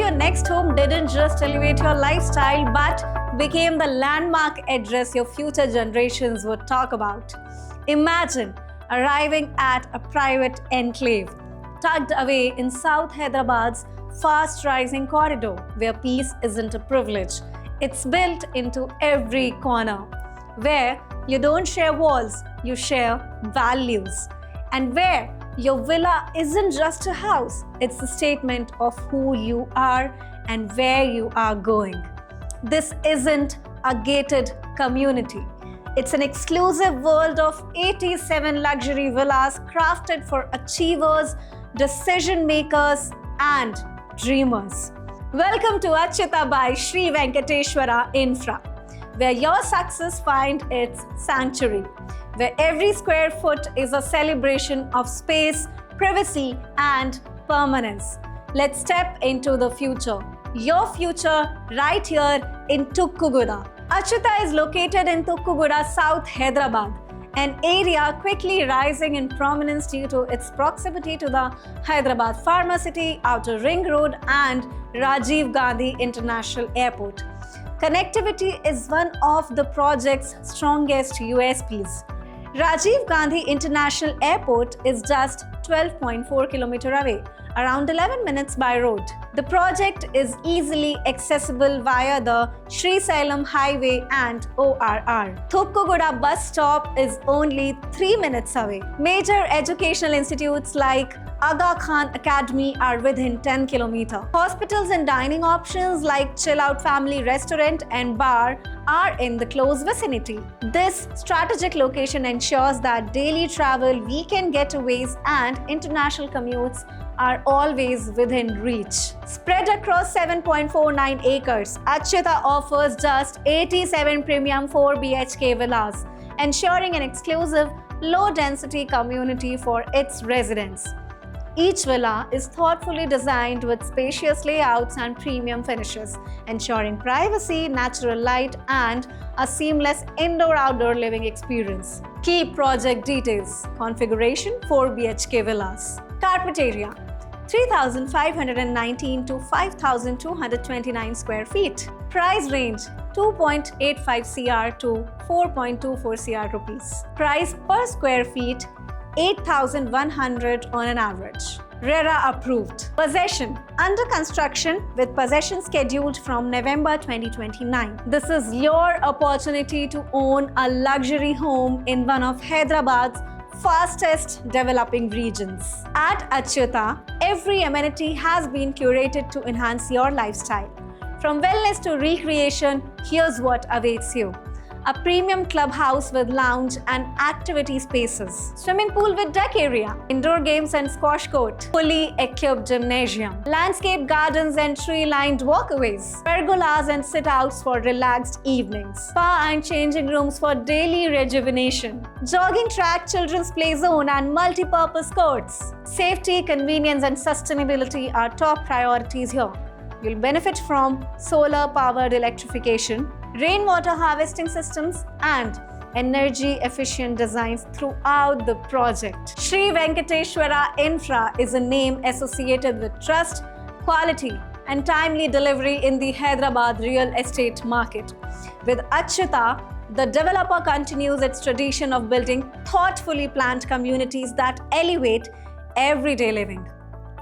your next home didn't just elevate your lifestyle but became the landmark address your future generations would talk about. Imagine arriving at a private enclave tucked away in South Hyderabad's fast-rising corridor where peace isn't a privilege. It's built into every corner, where you don't share walls, you share values, and where your villa isn't just a house, it's a statement of who you are and where you are going. This isn't a gated community. It's an exclusive world of 87 luxury villas crafted for achievers, decision makers, and dreamers. Welcome to Achyuta by Sri Venkateshwara Infra, where your success finds its sanctuary, where every square foot is a celebration of space, privacy, and permanence. Let's step into the future. Your future right here in Thookkugooda. Achyuta is located in Thookkugooda, South Hyderabad, an area quickly rising in prominence due to its proximity to the Hyderabad Pharma City, Outer Ring Road, and Rajiv Gandhi International Airport. Connectivity is one of the project's strongest USPs. Rajiv Gandhi International Airport is just 12.4 km away, around 11 minutes by road. The project is easily accessible via the Sri Salem Highway and ORR. Thookkugooda bus stop is only 3 minutes away. Major educational institutes like Aga Khan Academy are within 10 km. Hospitals and dining options like Chill Out Family Restaurant and Bar are in the close vicinity. This strategic location ensures that daily travel, weekend getaways, and international commutes are always within reach. Spread across 7.49 acres, Achyuta offers just 87 premium 4 BHK villas, ensuring an exclusive, low-density community for its residents. Each villa is thoughtfully designed with spacious layouts and premium finishes, ensuring privacy, natural light, and a seamless indoor-outdoor living experience. Key project details: configuration 4 BHK villas. Carpet area 3,519 to 5,229 square feet. Price range 2.85 CR to 4.24 CR rupees. Price per square feet 8,100 on an average. RERA approved. Possession under construction with possession scheduled from November 2029. This is your opportunity to own a luxury home in one of Hyderabad's fastest developing regions. At Achyuta, every amenity has been curated to enhance your lifestyle. From wellness to recreation, here's what awaits you. A premium clubhouse with lounge and activity spaces, swimming pool with deck area, indoor games and squash court, fully equipped gymnasium, landscape gardens and tree-lined walkways, pergolas and sit-outs for relaxed evenings, spa and changing rooms for daily rejuvenation, jogging track, children's play zone and multi-purpose courts. Safety, convenience and sustainability are top priorities here. You'll benefit from solar-powered electrification, rainwater harvesting systems, and energy-efficient designs throughout the project. Sri Venkateshwara Infra is a name associated with trust, quality, and timely delivery in the Hyderabad real estate market. With Achyuta, the developer continues its tradition of building thoughtfully planned communities that elevate everyday living.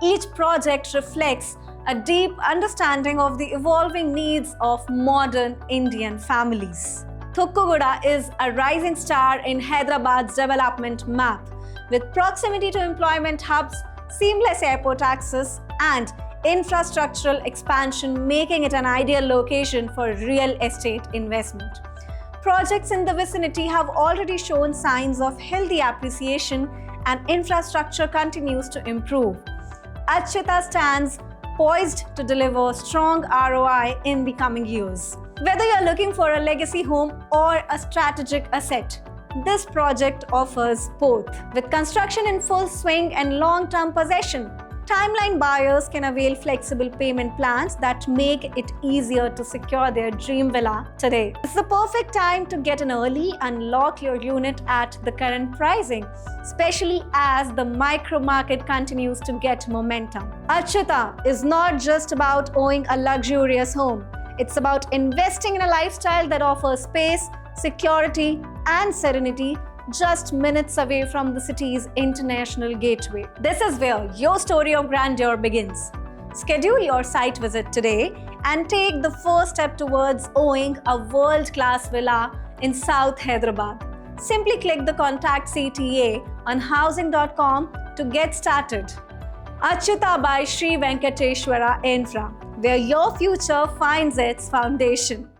Each project reflects a deep understanding of the evolving needs of modern Indian families. Thookkugooda is a rising star in Hyderabad's development map, with proximity to employment hubs, seamless airport access, and infrastructural expansion, making it an ideal location for real estate investment. Projects in the vicinity have already shown signs of healthy appreciation, and infrastructure continues to improve. Achyuta stands poised to deliver strong ROI in the coming years. Whether you're looking for a legacy home or a strategic asset, this project offers both. With construction in full swing and long-term possession, Timeline buyers can avail flexible payment plans that make it easier to secure their dream villa today. This is the perfect time to get in early and lock your unit at the current pricing, especially as the micro market continues to get momentum. Achyuta is not just about owning a luxurious home. It's about investing in a lifestyle that offers space, security, and serenity just minutes away from the city's international gateway. This is where your story of grandeur begins. Schedule your site visit today and take the first step towards owning a world-class villa in South Hyderabad. Simply click the Contact CTA on housing.com to get started. Achyuta by Sri Venkateshwara Infra, where your future finds its foundation.